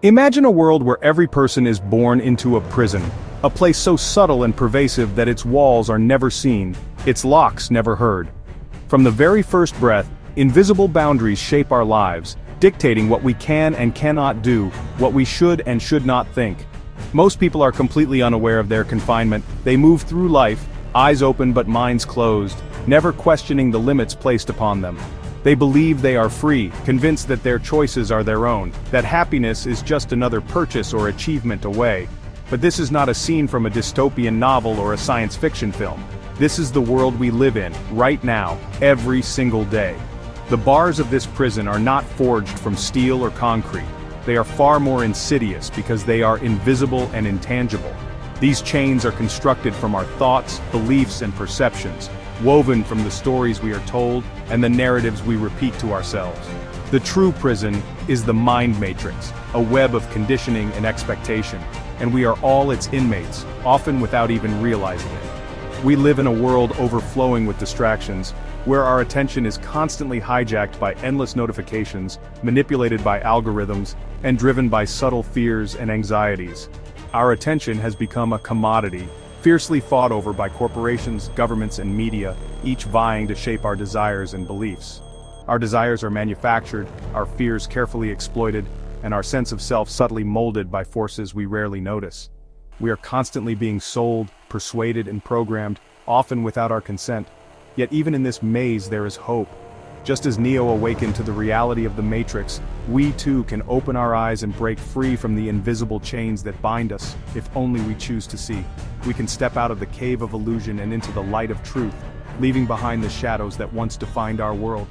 Imagine a world where every person is born into a prison, a place so subtle and pervasive that its walls are never seen, its locks never heard. From the very first breath, invisible boundaries shape our lives, dictating what we can and cannot do, what we should and should not think. Most people are completely unaware of their confinement. They move through life, eyes open but minds closed, never questioning the limits placed upon them. They believe they are free, convinced that their choices are their own, that happiness is just another purchase or achievement away. But this is not a scene from a dystopian novel or a science fiction film. This is the world we live in, right now, every single day. The bars of this prison are not forged from steel or concrete. They are far more insidious because they are invisible and intangible. These chains are constructed from our thoughts, beliefs, and perceptions, woven from the stories we are told and the narratives we repeat to ourselves. The true prison is the mind matrix, a web of conditioning and expectation, and we are all its inmates, often without even realizing it. We live in a world overflowing with distractions, where our attention is constantly hijacked by endless notifications, manipulated by algorithms, and driven by subtle fears and anxieties. Our attention has become a commodity, fiercely fought over by corporations, governments, and media, each vying to shape our desires and beliefs. Our desires are manufactured, our fears carefully exploited, and our sense of self subtly molded by forces we rarely notice. We are constantly being sold, persuaded, and programmed, often without our consent. Yet even in this maze there is hope. Just as Neo awakened to the reality of the Matrix, we too can open our eyes and break free from the invisible chains that bind us, if only we choose to see. We can step out of the cave of illusion and into the light of truth, leaving behind the shadows that once defined our world.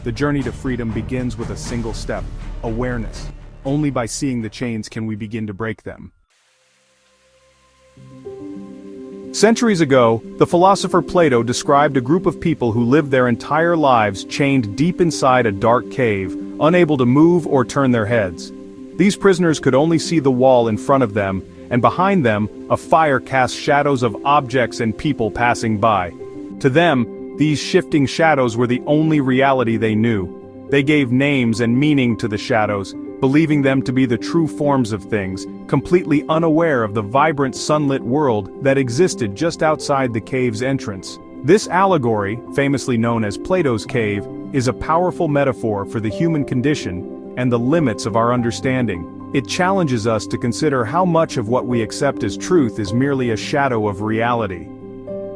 The journey to freedom begins with a single step: awareness. Only by seeing the chains can we begin to break them. Centuries ago, the philosopher Plato described a group of people who lived their entire lives chained deep inside a dark cave, unable to move or turn their heads. These prisoners could only see the wall in front of them, and behind them, a fire cast shadows of objects and people passing by. To them, these shifting shadows were the only reality they knew. They gave names and meaning to the shadows, believing them to be the true forms of things, completely unaware of the vibrant sunlit world that existed just outside the cave's entrance. This allegory, famously known as Plato's cave, is a powerful metaphor for the human condition and the limits of our understanding. It challenges us to consider how much of what we accept as truth is merely a shadow of reality.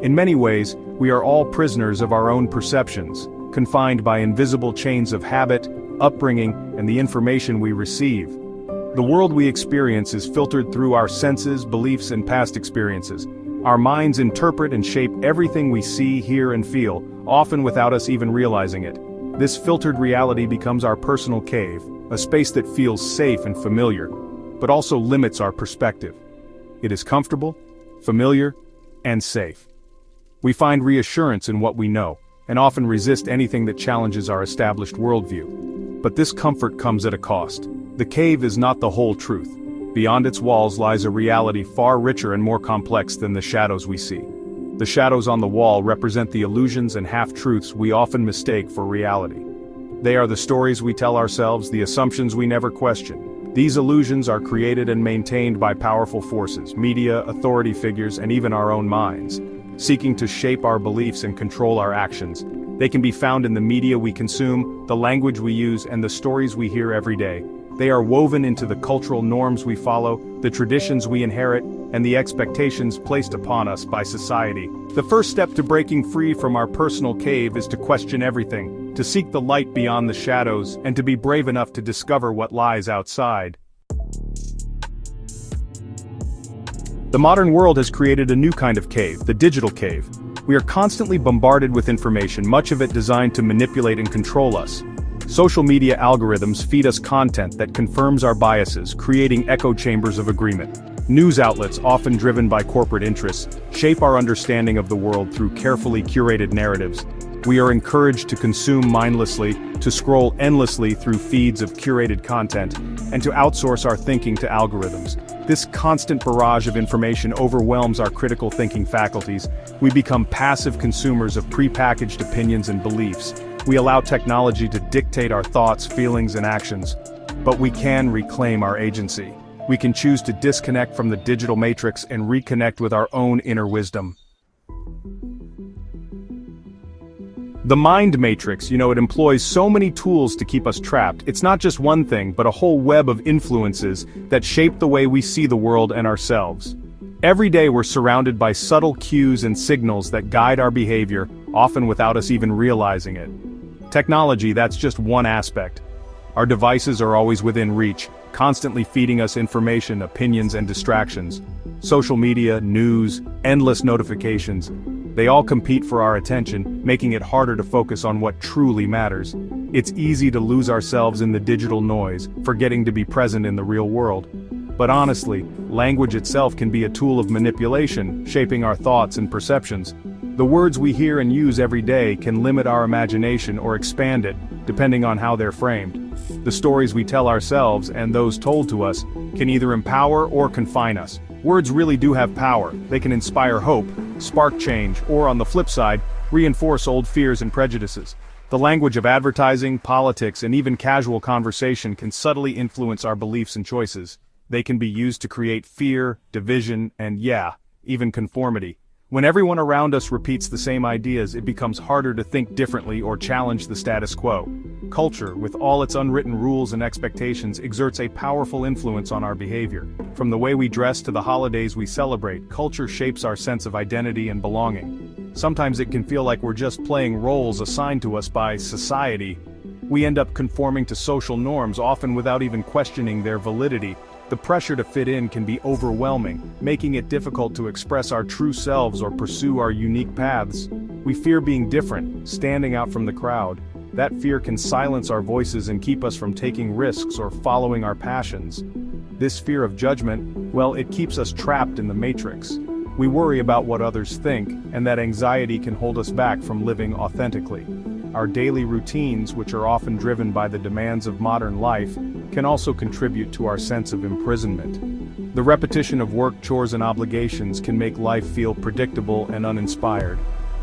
In many ways, we are all prisoners of our own perceptions, confined by invisible chains of habit, upbringing, and the information we receive. The world we experience is filtered through our senses, beliefs, and past experiences. Our minds interpret and shape everything we see, hear, and feel, often without us even realizing it. This filtered reality becomes our personal cave, a space that feels safe and familiar, but also limits our perspective. It is comfortable, familiar, and safe. We find reassurance in what we know, and often resist anything that challenges our established worldview. But this comfort comes at a cost. The cave is not the whole truth. Beyond its walls lies a reality far richer and more complex than the shadows we see. The shadows on the wall represent the illusions and half-truths we often mistake for reality. They are the stories we tell ourselves, the assumptions we never question. These illusions are created and maintained by powerful forces, media, authority figures, and even our own minds, seeking to shape our beliefs and control our actions. They can be found in the media we consume, the language we use, and the stories we hear every day. They are woven into the cultural norms we follow, the traditions we inherit, and the expectations placed upon us by society. The first step to breaking free from our personal cave is to question everything, to seek the light beyond the shadows, and to be brave enough to discover what lies outside. The modern world has created a new kind of cave, the digital cave. We are constantly bombarded with information, much of it designed to manipulate and control us. Social media algorithms feed us content that confirms our biases, creating echo chambers of agreement. News outlets, often driven by corporate interests, shape our understanding of the world through carefully curated narratives. We are encouraged to consume mindlessly, to scroll endlessly through feeds of curated content, and to outsource our thinking to algorithms. This constant barrage of information overwhelms our critical thinking faculties. We become passive consumers of prepackaged opinions and beliefs. We allow technology to dictate our thoughts, feelings, and actions. But we can reclaim our agency. We can choose to disconnect from the digital matrix and reconnect with our own inner wisdom. The mind matrix, it employs so many tools to keep us trapped. It's not just one thing, but a whole web of influences that shape the way we see the world and ourselves. Every day we're surrounded by subtle cues and signals that guide our behavior, often without us even realizing it. Technology, that's just one aspect. Our devices are always within reach, constantly feeding us information, opinions, and distractions. Social media, news, endless notifications. They all compete for our attention, making it harder to focus on what truly matters. It's easy to lose ourselves in the digital noise, forgetting to be present in the real world. But honestly, language itself can be a tool of manipulation, shaping our thoughts and perceptions. The words we hear and use every day can limit our imagination or expand it, depending on how they're framed. The stories we tell ourselves and those told to us can either empower or confine us. Words really do have power. They can inspire hope, spark change, or on the flip side, reinforce old fears and prejudices. The language of advertising, politics, and even casual conversation can subtly influence our beliefs and choices. They can be used to create fear, division, and even conformity. When everyone around us repeats the same ideas, it becomes harder to think differently or challenge the status quo. Culture, with all its unwritten rules and expectations, exerts a powerful influence on our behavior. From the way we dress to the holidays we celebrate, culture shapes our sense of identity and belonging. Sometimes it can feel like we're just playing roles assigned to us by society. We end up conforming to social norms, often without even questioning their validity. The pressure to fit in can be overwhelming, making it difficult to express our true selves or pursue our unique paths. We fear being different, standing out from the crowd. That fear can silence our voices and keep us from taking risks or following our passions. This fear of judgment, it keeps us trapped in the matrix. We worry about what others think, and that anxiety can hold us back from living authentically. Our daily routines, which are often driven by the demands of modern life, can also contribute to our sense of imprisonment. The repetition of work, chores, and obligations can make life feel predictable and uninspired.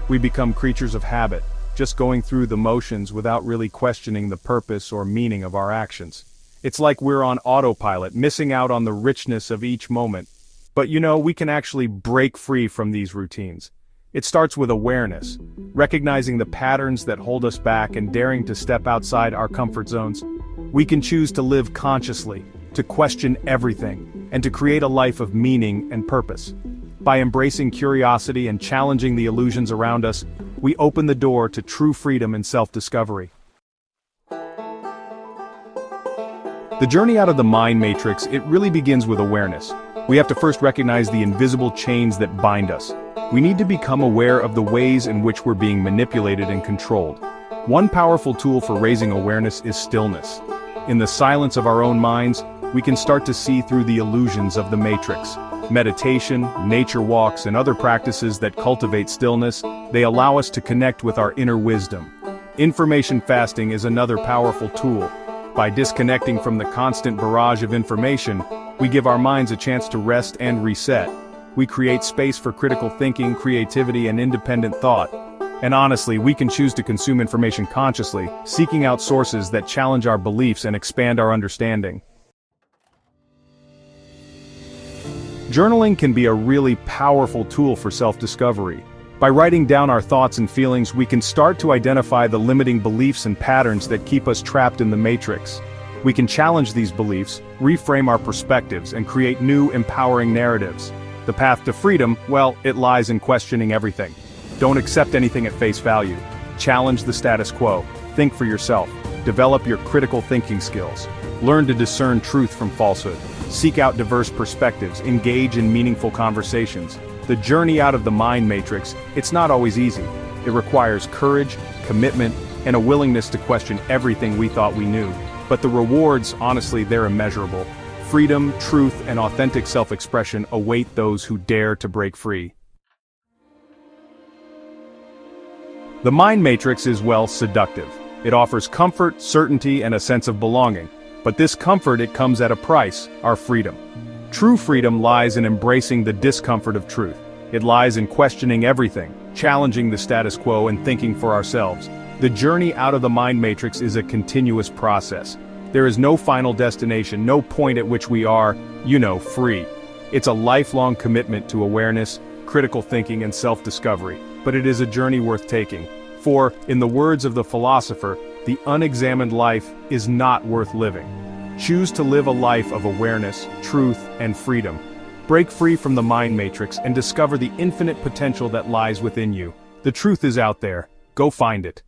We become creatures of habit, just going through the motions without really questioning the purpose or meaning of our actions. It's like we're on autopilot, missing out on the richness of each moment. But we can actually break free from these routines. It starts with awareness, recognizing the patterns that hold us back and daring to step outside our comfort zones. We can choose to live consciously, to question everything, and to create a life of meaning and purpose. By embracing curiosity and challenging the illusions around us, we open the door to true freedom and self-discovery. The journey out of the mind matrix, it really begins with awareness. We have to first recognize the invisible chains that bind us. We need to become aware of the ways in which we're being manipulated and controlled. One powerful tool for raising awareness is stillness. In the silence of our own minds, we can start to see through the illusions of the matrix. Meditation, nature walks, and other practices that cultivate stillness, they allow us to connect with our inner wisdom. Information fasting is another powerful tool. By disconnecting from the constant barrage of information, we give our minds a chance to rest and reset. We create space for critical thinking, creativity, and independent thought. And honestly, we can choose to consume information consciously, seeking out sources that challenge our beliefs and expand our understanding. Journaling can be a really powerful tool for self-discovery. By writing down our thoughts and feelings, we can start to identify the limiting beliefs and patterns that keep us trapped in the matrix. We can challenge these beliefs, reframe our perspectives, and create new, empowering narratives. The path to freedom, it lies in questioning everything. Don't accept anything at face value. Challenge the status quo. Think for yourself. Develop your critical thinking skills. Learn to discern truth from falsehood. Seek out diverse perspectives. Engage in meaningful conversations. The journey out of the mind matrix, it's not always easy. It requires courage, commitment, and a willingness to question everything we thought we knew. But the rewards, honestly, they're immeasurable. Freedom, truth, and authentic self-expression await those who dare to break free. The mind matrix is, seductive. It offers comfort, certainty, and a sense of belonging. But this comfort, it comes at a price, our freedom. True freedom lies in embracing the discomfort of truth. It lies in questioning everything, challenging the status quo, and thinking for ourselves. The journey out of the mind matrix is a continuous process. There is no final destination, no point at which we are, free. It's a lifelong commitment to awareness, critical thinking and self-discovery, but it is a journey worth taking. For, in the words of the philosopher, the unexamined life is not worth living. Choose to live a life of awareness, truth, and freedom. Break free from the mind matrix and discover the infinite potential that lies within you. The truth is out there. Go find it.